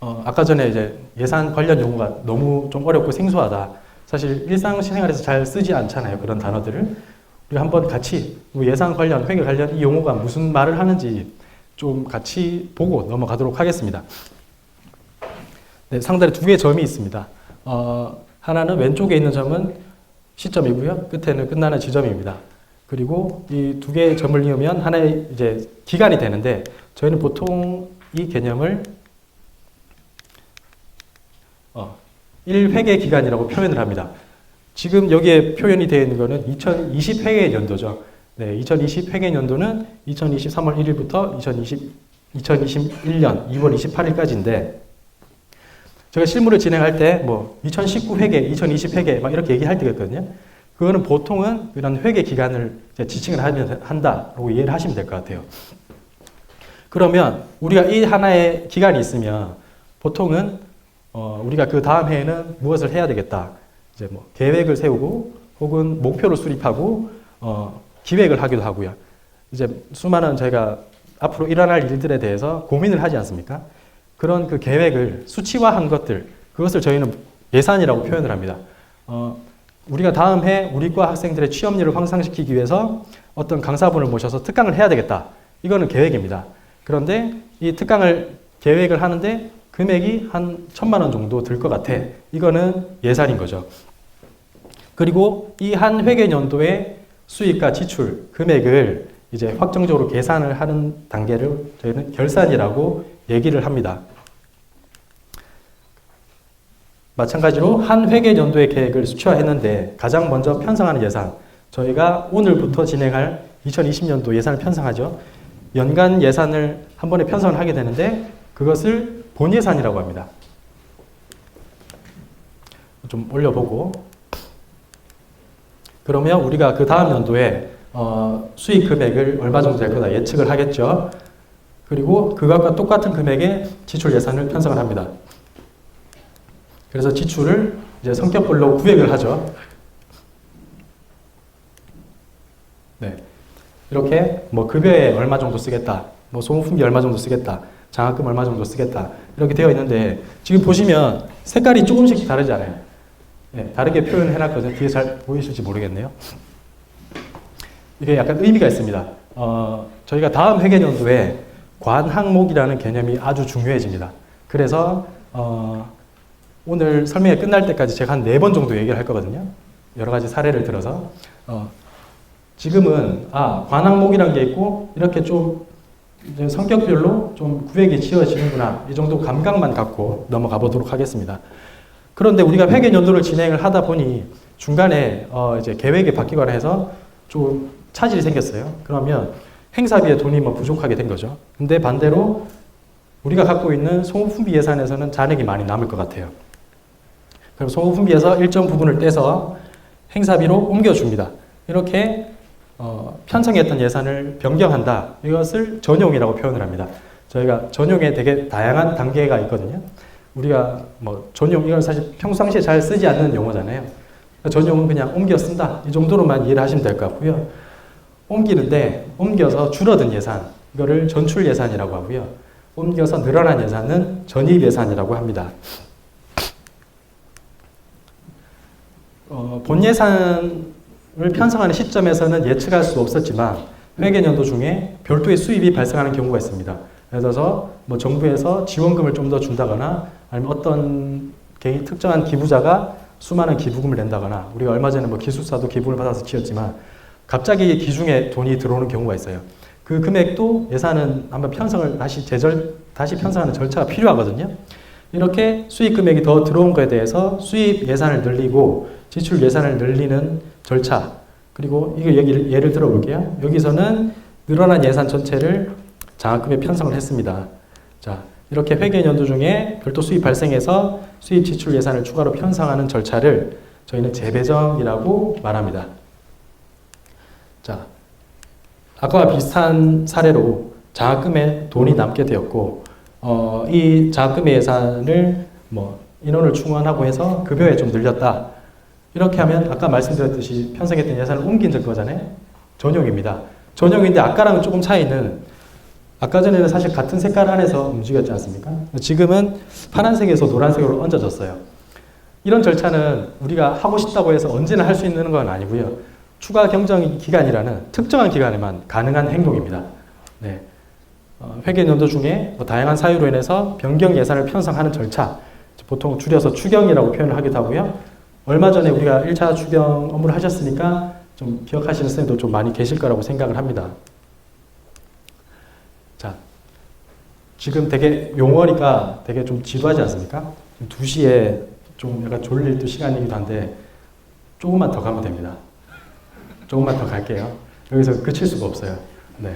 아까 전에 이제 예산 관련 용어가 너무 좀 어렵고 생소하다. 사실 일상생활에서 잘 쓰지 않잖아요. 그런 단어들을. 우리가 한번 같이 예산 관련, 회계 관련 이 용어가 무슨 말을 하는지 좀 같이 보고 넘어가도록 하겠습니다. 네, 상단에 두 개의 점이 있습니다. 하나는 왼쪽에 있는 점은 시점이고요. 끝에는 끝나는 지점입니다. 그리고 이 두 개의 점을 이으면 하나의 이제 기간이 되는데 저희는 보통 이 개념을 1회계 기간이라고 표현을 합니다. 지금 여기에 표현이 되어 있는 것은 2020 회계 연도죠. 네, 2020 회계 연도는 2020 3월 1일부터 2021년 2월 28일까지인데 제가 실무를 진행할 때 뭐 2019 회계, 2020 회계 막 이렇게 얘기할 때가 있거든요. 그거는 보통은 이런 회계 기간을 지칭을 한다라고 이해를 하시면 될 것 같아요. 그러면 우리가 이 하나의 기간이 있으면 보통은 우리가 그 다음 해에는 무엇을 해야 되겠다. 이제 뭐 계획을 세우고 혹은 목표를 수립하고 기획을 하기도 하고요. 이제 수많은 저희가 앞으로 일어날 일들에 대해서 고민을 하지 않습니까? 그런 그 계획을 수치화한 것들, 그것을 저희는 예산이라고 표현을 합니다. 우리가 다음 해 우리 과 학생들의 취업률을 향상시키기 위해서 어떤 강사분을 모셔서 특강을 해야 되겠다. 이거는 계획입니다. 그런데 이 특강을 계획을 하는데 금액이 한 1,000만 원 정도 들 것 같아. 이거는 예산인 거죠. 그리고 이 한 회계 연도의 수익과 지출, 금액을 이제 확정적으로 계산을 하는 단계를 저희는 결산이라고 얘기를 합니다. 마찬가지로 한 회계 연도의 계획을 수치화했는데 가장 먼저 편성하는 예산, 저희가 오늘부터 진행할 2020년도 예산을 편성하죠. 연간 예산을 한 번에 편성을 하게 되는데 그것을 본예산이라고 합니다. 좀 올려보고 그러면 우리가 그 다음 연도에 수익 금액을 얼마 정도 될 거다 예측을 하겠죠. 그리고 그것과 똑같은 금액의 지출 예산을 편성을 합니다. 그래서 지출을 이제 성격별로 구획을 하죠. 네. 이렇게 뭐 급여에 얼마 정도 쓰겠다, 뭐 소모품비 얼마 정도 쓰겠다, 장학금 얼마 정도 쓰겠다 이렇게 되어 있는데 지금 보시면 색깔이 조금씩 다르잖아요. 네, 다르게 표현을 해놨거든요. 뒤에 잘 보이실지 모르겠네요. 이게 약간 의미가 있습니다. 저희가 다음 회계연도에 관항목이라는 개념이 아주 중요해집니다. 그래서 오늘 설명이 끝날 때까지 제가 한 4번 정도 얘기를 할 거거든요. 여러 가지 사례를 들어서 지금은 관항목이라는 게 있고 이렇게 좀 성격별로 좀 구획이 지어지는구나 이 정도 감각만 갖고 넘어가 보도록 하겠습니다. 그런데 우리가 회계 연도를 진행을 하다 보니 중간에 이제 계획이 바뀌거나 해서 좀 차질이 생겼어요. 그러면 행사비에 돈이 뭐 부족하게 된 거죠. 근데 반대로 우리가 갖고 있는 소모품비 예산에서는 잔액이 많이 남을 것 같아요. 그럼 소모품비에서 일정 부분을 떼서 행사비로 옮겨줍니다. 이렇게 편성했던 예산을 변경한다. 이것을 전용이라고 표현을 합니다. 저희가 전용에 되게 다양한 단계가 있거든요. 우리가 뭐 전용 이건 사실 평상시에 잘 쓰지 않는 용어잖아요. 전용은 그냥 옮겨 쓴다. 이 정도로만 이해를 하시면 될 것 같고요. 옮기는데 옮겨서 줄어든 예산 이거를 전출 예산이라고 하고요. 옮겨서 늘어난 예산은 전입 예산이라고 합니다. 본 예산을 편성하는 시점에서는 예측할 수 없었지만 회계연도 중에 별도의 수입이 발생하는 경우가 있습니다. 예를 들어서 뭐 정부에서 지원금을 좀 더 준다거나 아니면 어떤 개인 특정한 기부자가 수많은 기부금을 낸다거나 우리가 얼마 전에 뭐 기숙사도 기부를 받아서 지었지만 갑자기 기중에 돈이 들어오는 경우가 있어요. 그 금액도 예산은 한번 편성을 다시 편성하는 절차가 필요하거든요. 이렇게 수입 금액이 더 들어온 것에 대해서 수입 예산을 늘리고 지출 예산을 늘리는 절차 그리고 이거 예를 들어 볼게요. 여기서는 늘어난 예산 전체를 장학금에 편성을 했습니다. 자, 이렇게 회계연도 중에 별도 수입 발생해서 수입 지출 예산을 추가로 편성하는 절차를 저희는 재배정이라고 말합니다. 자, 아까와 비슷한 사례로 장학금에 돈이 남게 되었고 이 장학금의 예산을 뭐 인원을 충원하고 해서 급여에 좀 늘렸다. 이렇게 하면 아까 말씀드렸듯이 편성했던 예산을 옮긴 거잖아요. 전용입니다. 전용인데 아까랑은 조금 차이는 아까 전에는 사실 같은 색깔 안에서 움직였지 않습니까? 지금은 파란색에서 노란색으로 얹어졌어요. 이런 절차는 우리가 하고 싶다고 해서 언제나 할 수 있는 건 아니고요. 추가 경정 기간이라는 특정한 기간에만 가능한 행동입니다. 네. 회계연도 중에 뭐 다양한 사유로 인해서 변경 예산을 편성하는 절차, 보통 줄여서 추경이라고 표현을 하기도 하고요. 얼마 전에 우리가 1차 추경 업무를 하셨으니까 좀 기억하시는 선생님도 좀 많이 계실 거라고 생각을 합니다. 자, 지금 되게 용어니까 되게 좀 지루하지 않습니까? 2시에 좀 약간 졸릴 때 시간이기도 한데 조금만 더 가면 됩니다. 조금만 더 갈게요. 여기서 그칠 수가 없어요. 네.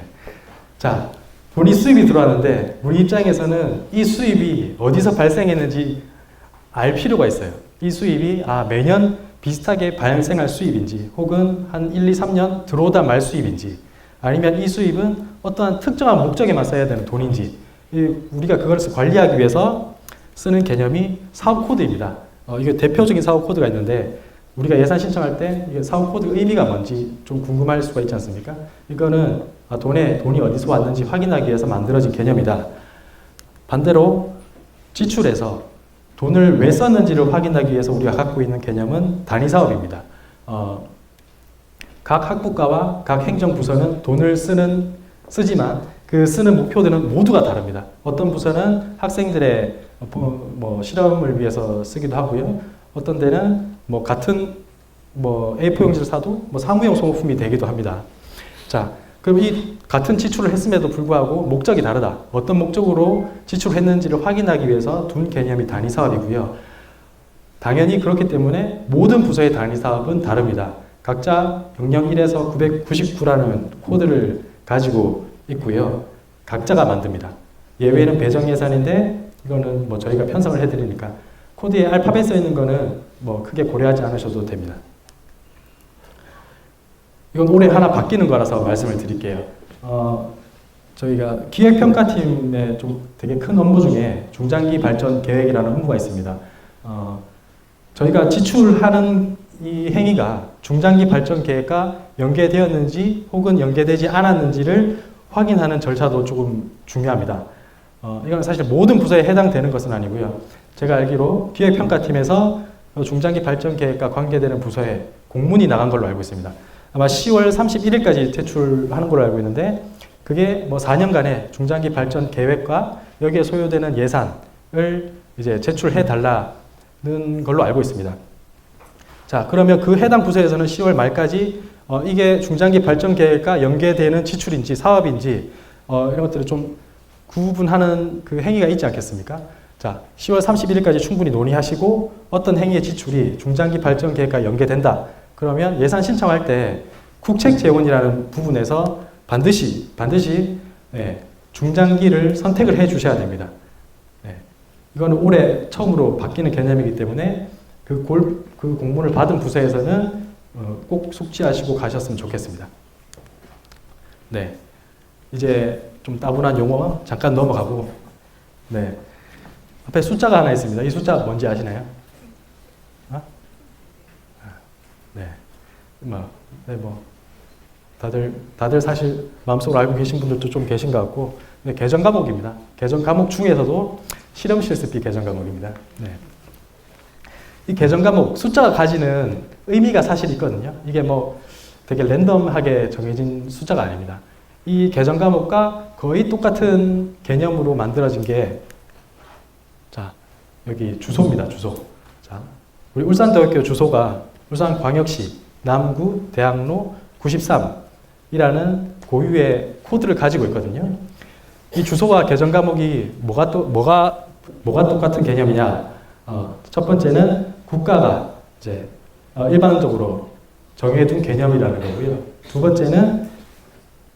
자, 본인 수입이 들어왔는데 우리 입장에서는 이 수입이 어디서 발생했는지 알 필요가 있어요. 이 수입이 매년 비슷하게 발생할 수입인지 혹은 한 1, 2, 3년 들어오다 말 수입인지 아니면 이 수입은 어떠한 특정한 목적에만 써야 되는 돈인지 우리가 그것을 관리하기 위해서 쓰는 개념이 사업 코드입니다. 이게 대표적인 사업 코드가 있는데 우리가 예산 신청할 때 이게 사업 코드 의미가 뭔지 좀 궁금할 수가 있지 않습니까? 이거는 돈이 어디서 왔는지 확인하기 위해서 만들어진 개념이다. 반대로 지출에서 돈을 왜 썼는지를 확인하기 위해서 우리가 갖고 있는 개념은 단위사업입니다. 각 학부과와 각 행정부서는 돈을 쓰지만 그 쓰는 목표들은 모두가 다릅니다. 어떤 부서는 학생들의 실험을 위해서 쓰기도 하고요. 어떤 데는 같은 A4 용지를 사도 사무용 소모품이 되기도 합니다. 자, 그럼 이 같은 지출을 했음에도 불구하고 목적이 다르다. 어떤 목적으로 지출했는지를 확인하기 위해서 둔 개념이 단위사업이고요. 당연히 그렇기 때문에 모든 부서의 단위사업은 다릅니다. 각자 영영 1에서 999라는 코드를 가지고 있고요. 각자가 만듭니다. 예외는 배정예산인데 이거는 저희가 편성을 해드리니까 코드에 알파벳 써 있는 거는 크게 고려하지 않으셔도 됩니다. 이건 올해 하나 바뀌는 거라서 말씀을 드릴게요. 저희가 기획평가팀의 좀 되게 큰 업무 중에 중장기 발전 계획이라는 업무가 있습니다. 저희가 지출하는 이 행위가 중장기 발전 계획과 연계되었는지 혹은 연계되지 않았는지를 확인하는 절차도 조금 중요합니다. 이건 사실 모든 부서에 해당되는 것은 아니고요. 제가 알기로 기획평가팀에서 중장기 발전 계획과 관계되는 부서에 공문이 나간 걸로 알고 있습니다. 아마 10월 31일까지 제출하는 걸로 알고 있는데 그게 4년간의 중장기 발전 계획과 여기에 소요되는 예산을 이제 제출해 달라는 걸로 알고 있습니다. 자, 그러면 그 해당 부서에서는 10월 말까지 이게 중장기 발전 계획과 연계되는 지출인지 사업인지 이런 것들을 좀 구분하는 그 행위가 있지 않겠습니까? 자, 10월 31일까지 충분히 논의하시고 어떤 행위의 지출이 중장기 발전 계획과 연계된다. 그러면 예산 신청할 때 국책 재원이라는 부분에서 반드시 중장기를 선택을 해 주셔야 됩니다. 이거는 올해 처음으로 바뀌는 개념이기 때문에 그 공문을 받은 부서에서는 꼭 숙지하시고 가셨으면 좋겠습니다. 네, 이제 좀 따분한 용어 잠깐 넘어가고, 네, 앞에 숫자가 하나 있습니다. 이 숫자 뭔지 아시나요? 네, 다들 사실 마음속으로 알고 계신 분들도 좀 계신 것 같고, 네, 개정 과목입니다. 개정 과목 중에서도 실험 실습비 개정 과목입니다. 네. 이 개정 과목 숫자가 가지는 의미가 사실 있거든요. 이게 되게 랜덤하게 정해진 숫자가 아닙니다. 이 개정 과목과 거의 똑같은 개념으로 만들어진 게, 자, 여기 주소입니다. 주소. 자, 우리 울산대학교 주소가 울산광역시 남구 대학로 93이라는 고유의 코드를 가지고 있거든요. 이 주소와 개정 과목이 뭐가 똑같은 개념이냐? 첫 번째는 국가가 이제 일반적으로 정해둔 개념이라는 거고요. 두 번째는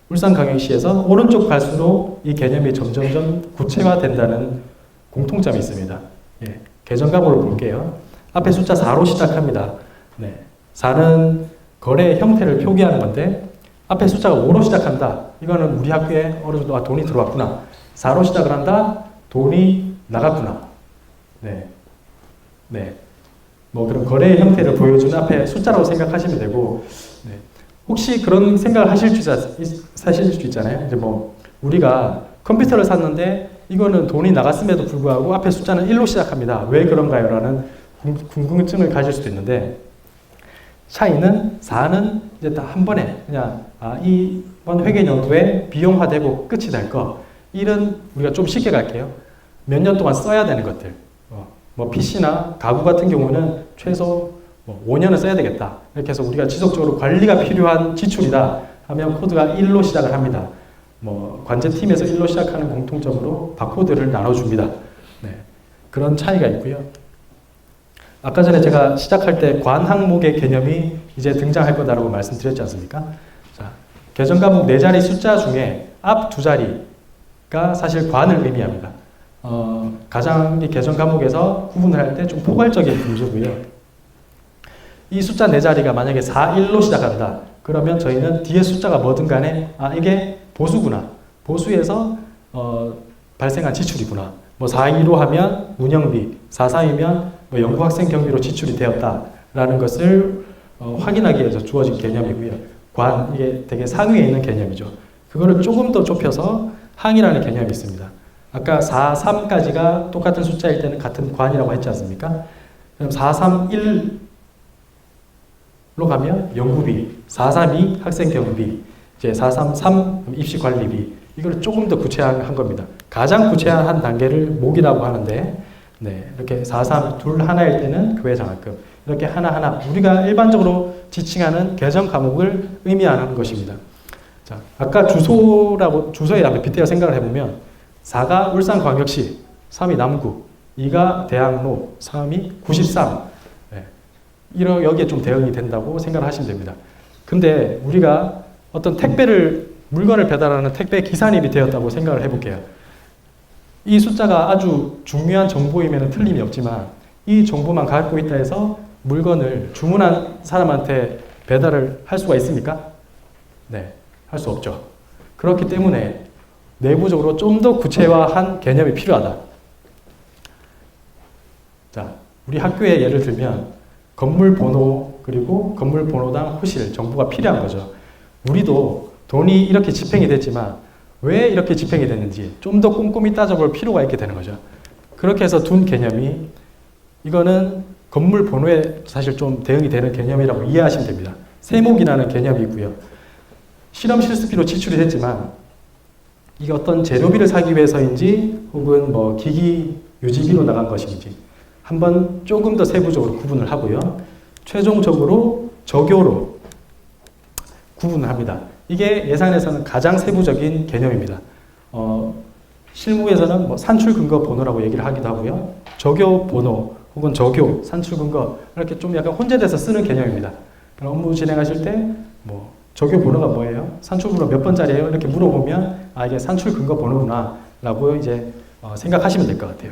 울산광역시에서 오른쪽 갈수록 이 개념이 점점점 구체화된다는 공통점이 있습니다. 예, 개정 과목을 볼게요. 앞에 숫자 4로 시작합니다. 네, 4는 거래의 형태를 표기하는 건데 앞에 숫자가 5로 시작한다. 이거는 우리 학교에 어느 정도 돈이 들어왔구나. 4로 시작을 한다. 돈이 나갔구나. 네. 그럼 거래의 형태를 보여주는 앞에 숫자라고 생각하시면 되고, 네. 혹시 그런 생각을 하실 수 있잖아요. 이제 우리가 컴퓨터를 샀는데 이거는 돈이 나갔음에도 불구하고 앞에 숫자는 1로 시작합니다. 왜 그런가요? 라는 궁금증을 가질 수도 있는데 차이는 4는 이제 다 한 번에 그냥 이번 회계연도에 비용화되고 끝이 될 거. 1은 우리가 좀 쉽게 갈게요. 몇 년 동안 써야 되는 것들. 뭐 PC나 가구 같은 경우는 최소 5년은 써야 되겠다. 이렇게 해서 우리가 지속적으로 관리가 필요한 지출이다 하면 코드가 1로 시작을 합니다. 뭐 관제팀에서 1로 시작하는 공통점으로 바코드를 나눠줍니다. 네, 그런 차이가 있고요. 아까 전에 제가 시작할 때 관 항목의 개념이 이제 등장할 거다라고 말씀드렸지 않습니까? 자, 계정 과목 4자리 숫자 중에 앞 2자리가 사실 관을 의미합니다. 가장 이 계정 과목에서 구분을 할 때 좀 포괄적인 분수고요. 이 숫자 4자리가 만약에 4, 1로 시작한다. 그러면 저희는 뒤에 숫자가 뭐든 간에 이게 보수구나. 보수에서 발생한 지출이구나. 뭐 4.15 하면 운영비, 4.3이면 뭐 연구학생 경비로 지출이 되었다라는 것을 확인하기 위해서 주어진 개념이고요. 관, 이게 되게 상위에 있는 개념이죠. 그거를 조금 더 좁혀서 항이라는 개념이 있습니다. 아까 4, 3까지가 똑같은 숫자일 때는 같은 관이라고 했지 않습니까? 그럼 4, 3, 1로 가면 연구비, 4, 3, 2 학생 경비, 이제 4, 3, 3 입시 관리비, 이걸 조금 더 구체화한 겁니다. 가장 구체화한 단계를 목이라고 하는데, 네, 이렇게 4, 3, 둘 하나일 때는 교회 장학금, 이렇게 하나하나 우리가 일반적으로 지칭하는 계정 과목을 의미하는 것입니다. 자, 아까 주소에 한번 빗대어 생각을 해보면 4가 울산광역시, 3이 남구, 2가 대학로, 3이 93. 네, 여기에 좀 대응이 된다고 생각을 하시면 됩니다. 근데 우리가 어떤 물건을 배달하는 택배 기사님이 되었다고 생각을 해볼게요. 이 숫자가 아주 중요한 정보이면 틀림이 없지만 이 정보만 갖고 있다 해서 물건을 주문한 사람한테 배달을 할 수가 있습니까? 네, 할 수 없죠. 그렇기 때문에 내부적으로 좀 더 구체화한 개념이 필요하다. 자, 우리 학교에 예를 들면 건물 번호 그리고 건물 번호당 호실 정보가 필요한 거죠. 우리도 돈이 이렇게 집행이 됐지만 왜 이렇게 집행이 됐는지 좀 더 꼼꼼히 따져볼 필요가 있게 되는 거죠. 그렇게 해서 둔 개념이 이거는 건물 번호에 사실 좀 대응이 되는 개념이라고 이해하시면 됩니다. 세목이라는 개념이 있고요. 실험 실습비로 지출이 됐지만 이게 어떤 재료비를 사기 위해서인지 혹은 뭐 기기 유지비로 나간 것인지 한번 조금 더 세부적으로 구분을 하고요. 최종적으로 적요로 구분을 합니다. 이게 예산에서는 가장 세부적인 개념입니다. 실무에서는 뭐 산출 근거 번호라고 얘기를 하기도 하고요. 적요 번호 혹은 적요, 산출 근거 이렇게 좀 약간 혼재돼서 쓰는 개념입니다. 업무 진행하실 때 뭐 적요 번호가 뭐예요? 산출 번호 몇 번짜리예요? 이렇게 물어보면 이게 산출 근거 번호구나 라고 이제 생각하시면 될 것 같아요.